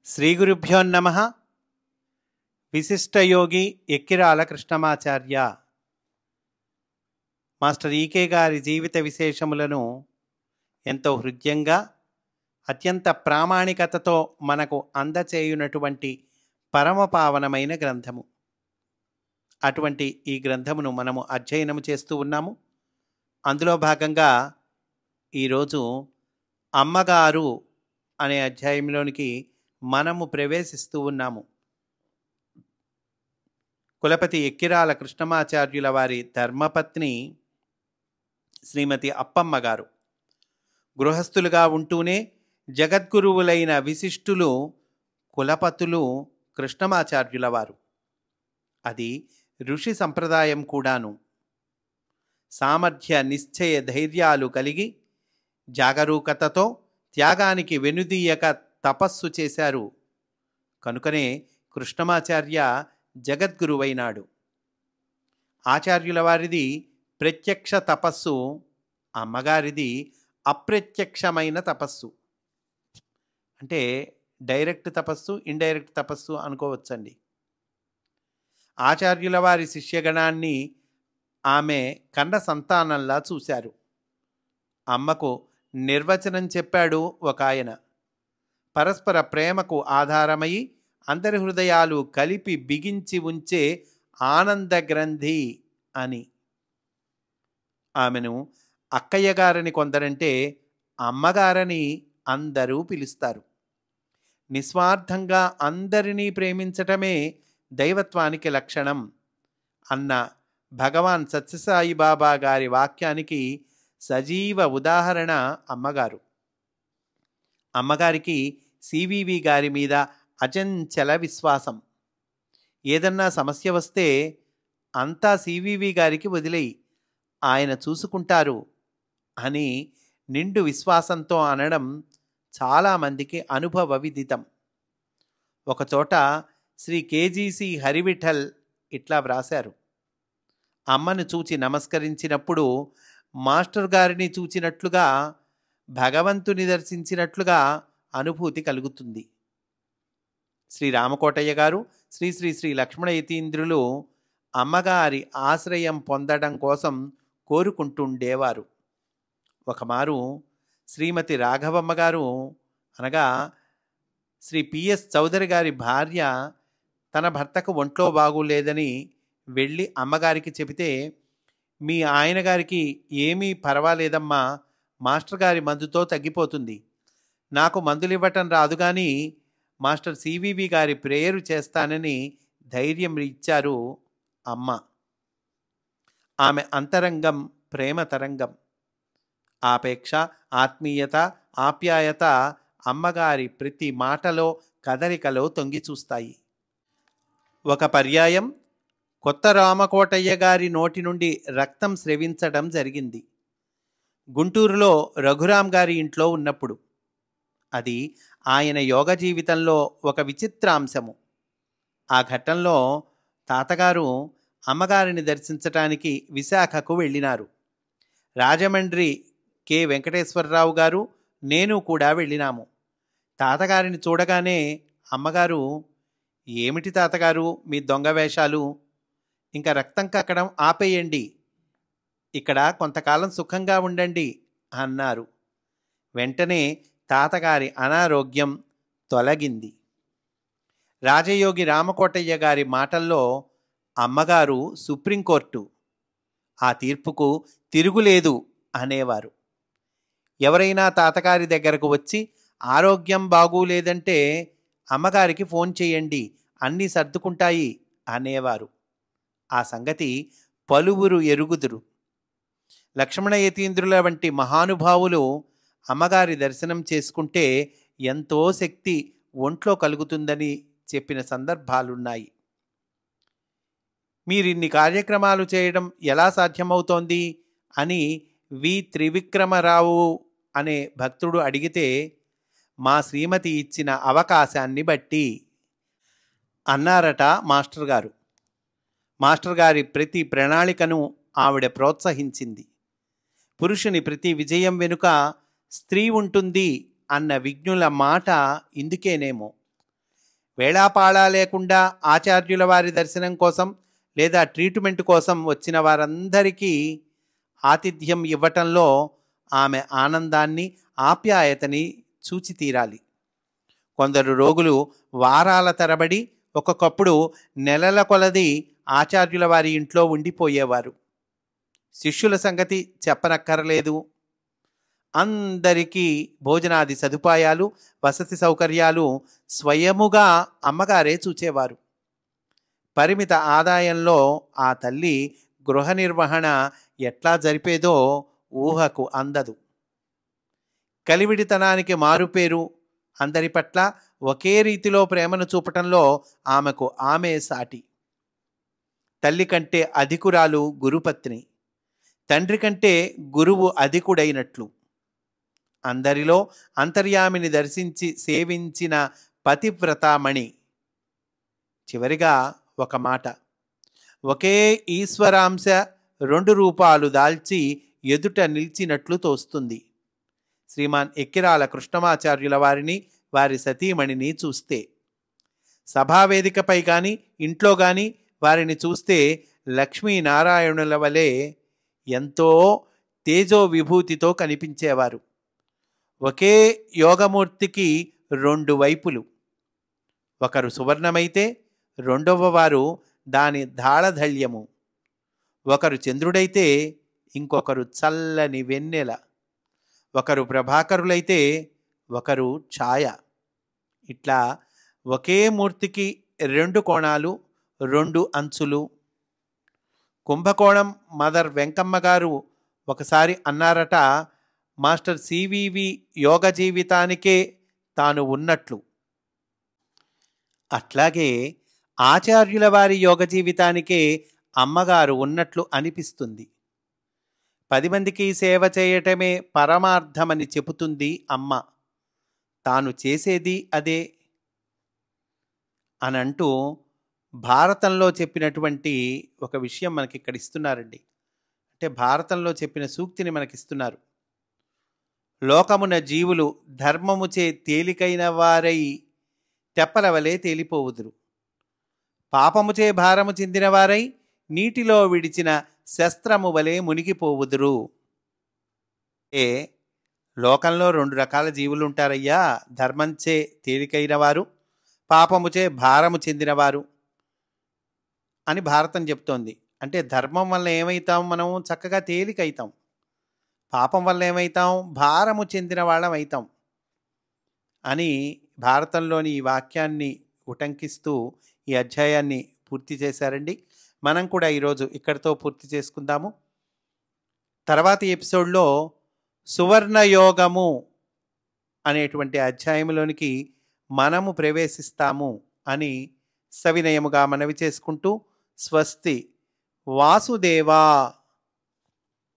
శ్రీగురుభ్యో నమః. విశిష్టయోగి ఎక్కిరాల కృష్ణమాచార్య మాస్టర్ ఈకే గారి జీవిత విశేషములను ఎంతో హృద్యంగా అత్యంత ప్రామాణికతతో మనకు అందచేయునటువంటి పరమపావనమైన గ్రంథము. అటువంటి ఈ గ్రంథమును మనము అధ్యయనము చేస్తూ ఉన్నాము. అందులో భాగంగా ఈరోజు అమ్మగారు అనే అధ్యాయంలోనికి మనము ప్రవేశిస్తూ ఉన్నాము. కులపతి ఎక్కిరాల కృష్ణమాచార్యుల వారి ధర్మపత్ని శ్రీమతి అప్పమ్మ గారు గృహస్థులుగా ఉంటూనే జగద్గురువులైన విశిష్టులు కులపతులు కృష్ణమాచార్యుల వారు. అది ఋషి సంప్రదాయం కూడాను. సామర్థ్య నిశ్చయ ధైర్యాలు కలిగి జాగరూకతతో త్యాగానికి వెనుదీయక తపస్సు చేశారు. కనుకనే కృష్ణమాచార్య జగద్గురువైనాడు. ఆచార్యుల వారిది ప్రత్యక్ష తపస్సు, అమ్మగారిది అప్రత్యక్షమైన తపస్సు. అంటే డైరెక్ట్ తపస్సు, ఇండైరెక్ట్ తపస్సు అనుకోవచ్చండి. ఆచార్యుల వారి శిష్యగణాన్ని ఆమె కన్న సంతానంలా చూశారు. అమ్మకు నిర్వచనం చెప్పాడు ఒక ఆయన. పరస్పర ప్రేమకు ఆధారమై అందరి హృదయాలు కలిపి బిగించి ఉంచే ఆనంద గ్రంథి అని. ఆమెను అక్కయ్య గారని కొందరంటే అమ్మగారని అందరూ పిలుస్తారు. నిస్వార్థంగా అందరినీ ప్రేమించటమే దైవత్వానికి లక్షణం అన్న భగవాన్ సత్యసాయి బాబా గారి వాక్యానికి సజీవ ఉదాహరణ అమ్మగారు. అమ్మగారికి సివివి గారి మీద అచంచల విశ్వాసం. ఏదన్నా సమస్య వస్తే అంతా సివివి గారికి వదిలేయి, ఆయన చూసుకుంటారు అని నిండు విశ్వాసంతో అనడం చాలామందికి అనుభవ విదితం. ఒకచోట శ్రీ కేజీసి హరివిఠల్ ఇట్లా వ్రాశారు: అమ్మను చూచి నమస్కరించినప్పుడు మాస్టర్ గారిని చూచినట్లుగా, భగవంతుని దర్శించినట్లుగా అనుభూతి కలుగుతుంది. శ్రీ రామకోటయ్య గారు, శ్రీ శ్రీ శ్రీ లక్ష్మణ యతీంద్రులు అమ్మగారి ఆశ్రయం పొందడం కోసం కోరుకుంటుండేవారు. ఒకమారు శ్రీమతి రాఘవమ్మ గారు అనగా శ్రీ పిఎస్ చౌదరి గారి భార్య తన భర్తకు ఒంట్లో బాగులేదని వెళ్ళి అమ్మగారికి చెబితే, మీ ఆయన గారికి ఏమీ పర్వాలేదమ్మా, మాస్టర్ గారి మందుతో తగ్గిపోతుంది. నాకు మందులు ఇవ్వటం రాదు కానీ మాస్టర్ సివివి గారి ప్రేయరు చేస్తానని ధైర్యం ఇచ్చారు అమ్మ. ఆమె అంతరంగం ప్రేమ తరంగం. ఆపేక్ష, ఆత్మీయత, ఆప్యాయత అమ్మగారి ప్రతి మాటలో, కదలికలో తొంగి చూస్తాయి. ఒక పర్యాయం కొత్త రామకోటయ్య గారి నోటి నుండి రక్తం స్రవించడం జరిగింది. గుంటూరులో రఘురాం గారి ఇంట్లో ఉన్నప్పుడు. అది ఆయన యోగ జీవితంలో ఒక విచిత్రాంశము. ఆ ఘట్టంలో తాతగారు అమ్మగారిని దర్శించటానికి విశాఖకు వెళ్ళినారు. రాజమండ్రి కె వెంకటేశ్వరరావు గారు, నేను కూడా వెళ్ళినాము. తాతగారిని చూడగానే అమ్మగారు, ఏమిటి తాతగారు మీ దొంగ వేషాలు, ఇంకా రక్తం కక్కడం ఆపేయండి, ఇక్కడ కొంతకాలం సుఖంగా ఉండండి అన్నారు. వెంటనే తాతగారి అనారోగ్యం తొలగింది. రాజయోగి రామకోటయ్య గారి మాటల్లో అమ్మగారు సుప్రీంకోర్టు, ఆ తీర్పుకు తిరుగులేదు అనేవారు. ఎవరైనా తాతగారి దగ్గరకు వచ్చి ఆరోగ్యం బాగోలేదంటే అమ్మగారికి ఫోన్ చేయండి, అన్నీ సర్దుకుంటాయి అనేవారు. ఆ సంగతి పలువురు ఎరుగుదురు. లక్ష్మణ యతీంద్రుల వంటి మహానుభావులు అమ్మగారి దర్శనం చేసుకుంటే ఎంతో శక్తి ఒంట్లో కలుగుతుందని చెప్పిన సందర్భాలున్నాయి. మీరిన్ని కార్యక్రమాలు చేయడం ఎలా సాధ్యమవుతోంది అని వి త్రివిక్రమరావు అనే భక్తుడు అడిగితే, మా శ్రీమతి ఇచ్చిన అవకాశాన్ని బట్టి అన్నారట మాస్టర్ గారు. మాస్టర్ గారి ప్రతి ప్రణాళికను ఆవిడ ప్రోత్సహించింది. పురుషుని ప్రతి విజయం వెనుక స్త్రీ ఉంటుంది అన్న విజ్ఞుల మాట ఇందుకేనేమో. వేళాపాళా లేకుండా ఆచార్యుల వారి దర్శనం కోసం లేదా ట్రీట్మెంట్ కోసం వచ్చిన వారందరికీ ఆతిథ్యం ఇవ్వటంలో ఆమె ఆనందాన్ని, ఆప్యాయతని చూచి తీరాలి. కొందరు రోగులు వారాల తరబడి, ఒక్కొక్కప్పుడు నెలల కొలది ఆచార్యుల వారి ఇంట్లో ఉండిపోయేవారు. శిష్యుల సంగతి చెప్పనక్కర్లేదు. అందరికీ భోజనాది సదుపాయాలు, వసతి సౌకర్యాలు స్వయముగా అమ్మగారే చూచేవారు. పరిమిత ఆదాయంలో ఆ తల్లి గృహ నిర్వహణ ఎట్లా జరిపేదో ఊహకు అందదు. కలివిడితనానికి మారుపేరు. అందరి పట్ల ఒకే రీతిలో ప్రేమను చూపటంలో ఆమెకు ఆమె సాటి. తల్లి కంటే అధికురాలు గురుపత్ని, తండ్రి కంటే గురువు అధికుడైనట్లు. అందరిలో అంతర్యామిని దర్శించి సేవించిన పతివ్రతామణి. చివరిగా ఒక మాట, ఒకే ఈశ్వరాంశ రెండు రూపాలు దాల్చి ఎదుట నిలిచినట్లు తోస్తుంది. శ్రీమాన్ ఎక్కిరాల కృష్ణమాచార్యుల వారిని, వారి సతీమణిని చూస్తే, సభావేదికపై కానీ ఇంట్లో కానీ వారిని చూస్తే లక్ష్మీనారాయణుల వలె ఎంతో తేజో విభూతితో కనిపించేవారు. ఒకే యోగమూర్తికి రెండు వైపులు. ఒకరు సువర్ణమైతే రెండవ వారు దాని ధాళధళ్యము. ఒకరు చంద్రుడైతే ఇంకొకరు చల్లని వెన్నెల. ఒకరు ప్రభాకరులైతే ఒకరు ఛాయ. ఇట్లా ఒకే మూర్తికి రెండు కోణాలు, రెండు అంచులు. కుంభకోణం మదర్ వెంకమ్మ గారు ఒకసారి అన్నారట, మాస్టర్ సివివి యోగ జీవితానికే తాను ఉన్నట్లు. అట్లాగే ఆచార్యుల వారి యోగ జీవితానికే అమ్మగారు ఉన్నట్లు అనిపిస్తుంది. 10 మందికి సేవ చేయటమే పరమార్థమని చెబుతుంది అమ్మ. తాను చేసేది అదే అనంటూ భారతంలో చెప్పినటువంటి ఒక విషయం మనకి ఇక్కడ ఇస్తున్నారండి. అంటే భారతంలో చెప్పిన సూక్తిని మనకిస్తున్నారు. లోకమున జీవులు ధర్మముచే తేలికైన వారై తెప్పల వలె తేలిపోవుదురు. పాపముచే భారము చెందిన వారై నీటిలో విడిచిన శస్త్రము వలె మునిగిపోవుదురు. లోకంలో 2 రకాల జీవులు ఉంటారయ్యా. ధర్మంచే తేలికైన వారు, పాపముచే భారము చెందినవారు అని భారతం చెప్తోంది. అంటే ధర్మం వల్ల ఏమవుతాం? మనం చక్కగా తేలికైతాం. పాపం వల్ల ఏమవుతాం? భారము చెందిన వాళ్ళం అవుతాం అని భారతంలోని ఈ వాక్యాన్ని ఉటంకిస్తూ ఈ అధ్యాయాన్ని పూర్తి చేశారండి. మనం కూడా ఈరోజు ఇక్కడితో పూర్తి చేసుకుందాము. తర్వాతి ఎపిసోడ్లో సువర్ణయోగము అనేటువంటి అధ్యాయంలోనికి మనము ప్రవేశిస్తాము అని సవినయముగా మనవి చేసుకుంటూ, స్వస్తి. వాసుదేవా.